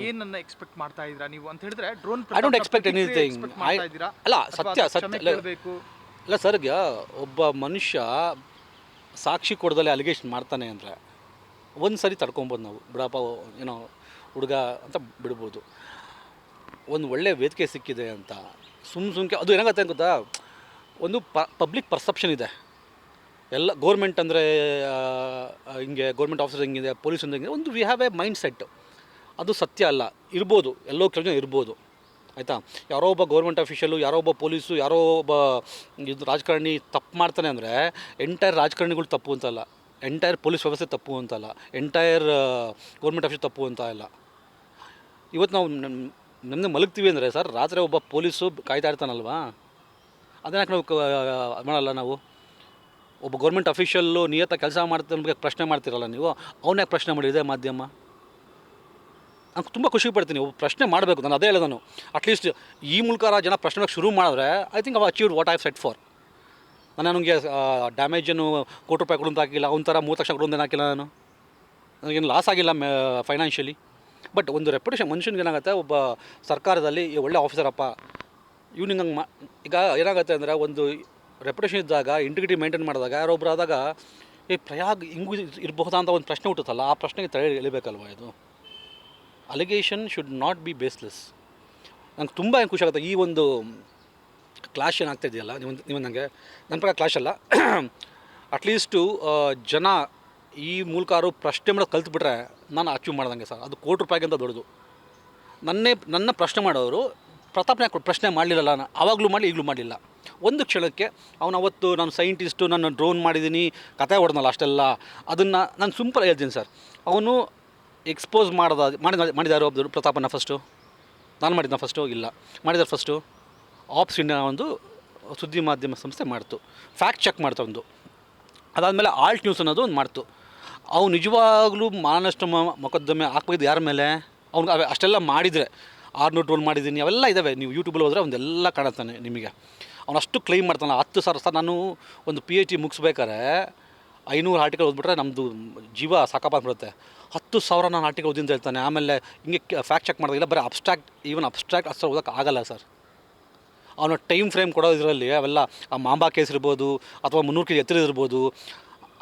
ಏನನ್ನ ಎಕ್ಸ್ಪೆಕ್ಟ್ ಮಾಡ್ತಾ ಇದ್ದೀರಾ ನೀವು ಅಂತ ಹೇಳಿದ್ರೆ drone I don't expect anything. ಅಲ್ಲ ಸತ್ಯ ಅಲ್ಲ ಸರ್, ಒಬ್ಬ ಮನುಷ್ಯ ಸಾಕ್ಷಿ ಕೊಡದಲ್ಲೇ ಅಲಿಗೇಷನ್ ಮಾಡ್ತಾನೆ ಅಂದರೆ ಒಂದು ಸರಿ ತಡ್ಕೊಬೋದು ನಾವು, ಬಿಡಪ್ಪ ಏನೋ ಹುಡುಗ ಅಂತ ಬಿಡ್ಬೋದು. ಒಂದು ಒಳ್ಳೆ ವೇದಿಕೆ ಸಿಕ್ಕಿದೆ ಅಂತ ಸುಮ್ಕೆ ಅದು ಏನಾಗುತ್ತೆ ಗೊತ್ತಾ, ಒಂದು ಪಬ್ಲಿಕ್ ಪರ್ಸೆಪ್ಷನ್ ಇದೆ. ಎಲ್ಲ ಗೋರ್ಮೆಂಟ್ ಅಂದರೆ ಹಿಂಗೆ, ಗೋರ್ಮೆಂಟ್ ಆಫೀಸರ್ ಹಿಂಗಿದೆ, ಪೊಲೀಸ್ ಹಿಂಗೆ, ಒಂದು we have A mind set. ಅದು ಸತ್ಯ ಅಲ್ಲ, ಇರ್ಬೋದು, ಎಲ್ಲೋ ಕೆಲಸ ಇರ್ಬೋದು, ಆಯಿತಾ. ಯಾರೋ ಒಬ್ಬ ಗೌರ್ಮೆಂಟ್ ಅಫಿಷಿಯಲು, ಯಾರೋ ಒಬ್ಬ ಪೊಲೀಸು, ಯಾರೋ ಒಬ್ಬ ಇದು ರಾಜಕಾರಣಿ ತಪ್ಪು ಮಾಡ್ತಾನೆ ಅಂದರೆ ಎಂಟೈರ್ ರಾಜಕಾರಣಿಗಳು ತಪ್ಪು ಅಂತಲ್ಲ, ಎಂಟೈರ್ ಪೊಲೀಸ್ ವ್ಯವಸ್ಥೆ ತಪ್ಪು ಅಂತಲ್ಲ, ಎಂಟೈರ್ ಗೌರ್ಮೆಂಟ್ ಆಫೀಸ್ ತಪ್ಪು ಅಂತ ಇಲ್ಲ. ಇವತ್ತು ನಾವು ನಮ್ಮದು ಮಲಗ್ತೀವಿ ಅಂದರೆ ಸರ್, ರಾತ್ರಿ ಒಬ್ಬ ಪೊಲೀಸು ಕಾಯ್ತಾ ಇರ್ತಾನಲ್ವಾ, ಅದನ್ನ ನಾವು ಮಾಡಲ್ಲ. ನಾವು ಒಬ್ಬ ಗೌರ್ಮೆಂಟ್ ಅಫಿಷಿಯಲ್ಲು ನಿಯತ ಕೆಲಸ ಮಾಡ್ತಾನೆ ಪ್ರಶ್ನೆ ಮಾಡ್ತಿರಲ್ಲ ನೀವು, ಅವನ್ನೇ ಪ್ರಶ್ನೆ ಮಾಡಿದೆ ಮಾಧ್ಯಮ. ನಾನು ತುಂಬ ಖುಷಿ ಪಡ್ತೀನಿ, ಒಬ್ಬ ಪ್ರಶ್ನೆ ಮಾಡಬೇಕು. ನಾನು ಅದೇ ಹೇಳಿದೆ, ನಾನು ಅಟ್ಲೀಸ್ಟ್ ಈ ಮೂಲಕ ಜನ ಪ್ರಶ್ನೆ ಶುರು ಮಾಡಿದ್ರೆ ಐ ಥಿಂಕ್ ಅವ್ achieved what I have set for. ನಾನು ನನಗೆ ಡ್ಯಾಮೇಜನ್ನು ₹1 ಕೊಡು ಅಂತ ಹಾಕಿಲ್ಲ, ಅವನ ಥರ 3 ಲಕ್ಷ ಕೊಡು ಅಂತ ಹಾಕಿಲ್ಲ. ನನಗೇನು ಲಾಸ್ ಆಗಿಲ್ಲ ಫೈನಾನ್ಷಿಯಲಿ. ಬಟ್ ಒಂದು ರೆಪ್ಯುಟೇಷನ್ ಮನುಷ್ಯನಿಗೆ ಏನಾಗುತ್ತೆ, ಒಬ್ಬ ಸರ್ಕಾರದಲ್ಲಿ ಒಳ್ಳೆ ಆಫೀಸರಪ್ಪ ಇವ್ನಿಗೆ ಹಂಗೆ ಈಗ ಏನಾಗುತ್ತೆ ಅಂದರೆ, ಒಂದು ರೆಪ್ಯುಟೇಷನ್ ಇದ್ದಾಗ, ಇಂಟಿಗ್ರಿಟಿ ಮೇಂಟೈನ್ ಮಾಡಿದಾಗ, ಯಾರೊಬ್ಬರು ಆದಾಗ ಪ್ರಯಾಗ್ ಹಿಂಗೂ ಇರಬಹುದಾ ಅಂತ ಒಂದು ಪ್ರಶ್ನೆ ಹುಟ್ಟುತ್ತಲ್ಲ, ಆ ಪ್ರಶ್ನೆಗೆ ತಲೆ ಎಳಿಬೇಕಲ್ವ. ಇದು allegation should not be baseless. ನಂಗೆ ತುಂಬ ಏನು ಖುಷಿ ಆಗುತ್ತೆ ಈ ಒಂದು ಕ್ಲಾಶ್ ಏನಾಗ್ತಾ ಇದೆಯಲ್ಲ. ನೀವು ನನಗೆ ನನ್ನ ಪ್ರಕಾರ ಕ್ಲಾಶ್ ಅಲ್ಲ, ಅಟ್ಲೀಸ್ಟು ಜನ ಈ ಮೂಲಕ ಪ್ರಶ್ನೆ ಮಾಡೋದು ಕಲ್ತ್ಬಿಟ್ರೆ ನಾನು ಅಚೀವ್ ಮಾಡ್ದಂಗೆ ಸರ್. ಅದು ₹1 ದೊಡ್ಡದು. ನನ್ನ ಪ್ರಶ್ನೆ ಮಾಡೋರು ಪ್ರತಾಪ್ನ ಪ್ರಶ್ನೆ ಮಾಡಲಿಲ್ಲಲ್ಲ, ಆವಾಗಲೂ ಮಾಡಲಿ ಈಗಲೂ ಮಾಡಲಿಲ್ಲ. ಒಂದು ಕ್ಷಣಕ್ಕೆ ಅವತ್ತು ನಾನು ಸೈಂಟಿಸ್ಟು, ನಾನು ಡ್ರೋನ್ ಮಾಡಿದ್ದೀನಿ, ಕತೆ ಹೊಡೆದಲ್ಲ ಅಷ್ಟೆಲ್ಲ, ಅದನ್ನು ನಾನು ಸಿಂಪಲ್ ಹೇಳ್ತೀನಿ ಸರ್. ಅವನು ಎಕ್ಸ್ಪೋಸ್ ಮಾಡಿದಾರೋ ಒಬ್ಬರು ಪ್ರತಾಪನ ಫಸ್ಟು? ನಾನು ಮಾಡಿದ್ನ ಫಸ್ಟು? ಇಲ್ಲ. ಮಾಡಿದಾರೆ ಫಸ್ಟು ಆಪ್ಸ್ ಇಂಡಿಯಾ ಒಂದು ಸುದ್ದಿ ಮಾಧ್ಯಮ ಸಂಸ್ಥೆ ಮಾಡ್ತು, ಫ್ಯಾಕ್ಟ್ ಚೆಕ್ ಮಾಡ್ತಾ ಒಂದು. ಅದಾದಮೇಲೆ ಆಲ್ಟ್ ನ್ಯೂಸ್ ಅನ್ನೋದು ಒಂದು ಮಾಡ್ತು. ಅವ್ನು ನಿಜವಾಗ್ಲೂ ಮಾನನಷ್ಟ ಮೊಕದ್ದಮೆ ಹಾಕ್ಬೇಕಿದ್ದು ಯಾರ ಮೇಲೆ? ಅವ್ನಿಗೆ ಅಷ್ಟೆಲ್ಲ ಮಾಡಿದರೆ 600 ಡ್ರೋನ್ ಮಾಡಿದ್ದೀನಿ ಅವೆಲ್ಲ ಇದ್ದಾವೆ. ನೀವು ಯೂಟ್ಯೂಬಲ್ಲಿ ಹೋದರೆ ಒಂದೆಲ್ಲ ಕಾಣುತ್ತಾನೆ ನಿಮಗೆ. ಅವನಷ್ಟು ಕ್ಲೈಮ್ ಮಾಡ್ತಾನೆ. 10,000 ಸರ್, ನಾನು ಒಂದು PhD ಮುಗಿಸ್ಬೇಕಾದ್ರೆ 500 ಆರ್ಟಿಕಲ್ ಓದ್ಬಿಟ್ರೆ ನಮ್ಮದು ಜೀವ ಸಾಕಪ್ಪ ಅಂದ್ಬಿಡುತ್ತೆ. 10,000 ನಾನು ಆರ್ಟಿಕಲ್ ಓದಿ ಅಂತ ಹೇಳ್ತಾನೆ. ಆಮೇಲೆ ಹಿಂಗೆ ಫ್ಯಾಕ್ಟ್ ಚೆಕ್ ಮಾಡೋದಿಲ್ಲ, ಬರೀ ಅಬ್ಸ್ಟ್ರಾಕ್ಟ್, ಈವನ್ ಅಬ್ಸ್ಟ್ರಾಕ್ಟ್ ಅಷ್ಟು ಓದೋಕ್ಕೆ ಆಗಲ್ಲ ಸರ್. ಅವನ ಟೈಮ್ ಫ್ರೇಮ್ ಕೊಡೋದ್ರಲ್ಲಿ ಅವೆಲ್ಲ ಆ ಮಾಂಬಾ ಕೇಸ್ ಇರ್ಬೋದು, ಅಥವಾ 300 kg ಎತ್ತರ ಇರ್ಬೋದು,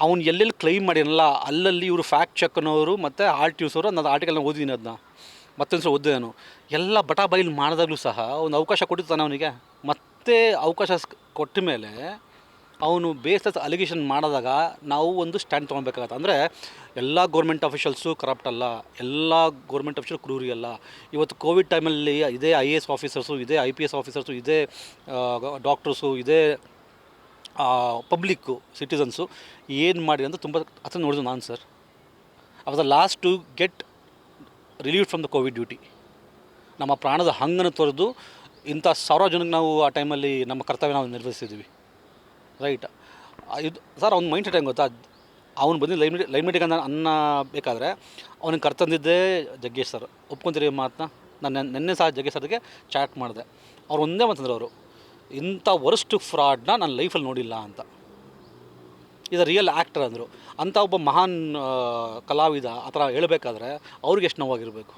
ಅವ್ನು ಎಲ್ಲೆಲ್ಲಿ ಕ್ಲೈಮ್ ಮಾಡಿರಲ್ಲ ಅಲ್ಲಲ್ಲಿ ಇವರು ಫ್ಯಾಕ್ಟ್ ಚೆಕ್ ಅನ್ನೋರು ಮತ್ತು ಆಲ್ಟ್ ನ್ಯೂಸ್ ಅವರು ನಾನು ಆರ್ಟಿಕಲ್ನ ಓದಿದ್ದೀನಿ, ಅದನ್ನ ಮತ್ತೊಂದು ಸಲ ಓದಿದೆ ನಾನು. ಎಲ್ಲ ಬಟಾಬೈಲ್ ಮಾಡಿದಾಗಲೂ ಸಹ ಒಂದು ಅವಕಾಶ ಕೊಟ್ಟಿರ್ತಾನೆ ಅವನಿಗೆ. ಮತ್ತೆ ಅವಕಾಶ ಕೊಟ್ಟ ಮೇಲೆ ಅವನು ಬೇಸ್ ಅಲಿಗೇಷನ್ ಮಾಡಿದಾಗ ನಾವು ಒಂದು ಸ್ಟ್ಯಾಂಡ್ ತೊಗೊಳ್ಬೇಕಾಗತ್ತೆ. ಅಂದರೆ ಎಲ್ಲ ಗೌರ್ಮೆಂಟ್ ಅಫಿಷಿಯಲ್ಸು ಕರಪ್ಟ್ ಅಲ್ಲ, ಎಲ್ಲ ಗೌರ್ಮೆಂಟ್ ಅಫಿಷಿಯಲ್ ಕ್ರೂರಿ ಅಲ್ಲ. ಇವತ್ತು ಕೋವಿಡ್ ಟೈಮಲ್ಲಿ ಇದೇ IAS ಆಫೀಸರ್ಸು, ಇದೇ IPS ಆಫೀಸರ್ಸು, ಇದೇ ಡಾಕ್ಟರ್ಸು, ಇದೇ ಪಬ್ಲಿಕ್ಕು ಸಿಟಿಸನ್ಸು ಏನು ಮಾಡಿ ಅಂತ ತುಂಬ ಹತ್ರ ನೋಡಿದ್ರು ನಾನು sir. I was the last to get relieve from the Covid duty. ನಮ್ಮ ಪ್ರಾಣದ ಹಂಗನ್ನು ತೊರೆದು ಇಂಥ 1000 ಜನಕ್ಕೆ ನಾವು ಆ ಟೈಮಲ್ಲಿ ನಮ್ಮ ಕರ್ತವ್ಯ ನಾವು ನಿರ್ವಹಿಸಿದ್ವಿ, ರೈಟ್. ಇದು ಸರ್ ಅವ್ನ ಮೈಂಡ್ ಸೆಟ್ ಹೆಂಗೆ ಗೊತ್ತಾ, ಅವ್ನು ಬಂದು ಲೈವ್ ಮೀಟಿಂಗ್ ಅನ್ನ ಬೇಕಾದರೆ ಅವ್ನಿಗೆ ಕರ್ತಂದಿದ್ದೇ ಜಗ್ಗೇಶ್ ಸರ್. ಒಪ್ಕೊಂತೀರಿ ಮಾತನ್ನ? ನಾನು ನೆನ್ನೆ ಸಹ ಜಗ್ಗೇಶ್ ಸರ್ಗೆ ಚಾಟ್ ಮಾಡಿದೆ. ಅವ್ರು ಒಂದೇ ಮಾತಂದ್ರೆ, ಅವರು ಇಂಥ ವರ್ಸ್ಟ್ ಫ್ರಾಡ್ನ ನಾನು ಲೈಫಲ್ಲಿ ನೋಡಿಲ್ಲ ಅಂತ. ಇದು ರಿಯಲ್ ಆ್ಯಕ್ಟರ್ ಅಂದರು. ಅಂಥ ಒಬ್ಬ ಮಹಾನ್ ಕಲಾವಿದ ಆ ಥರ ಹೇಳಬೇಕಾದ್ರೆ ಅವ್ರಿಗೆ ಎಷ್ಟು ನೋವಾಗಿರಬೇಕು.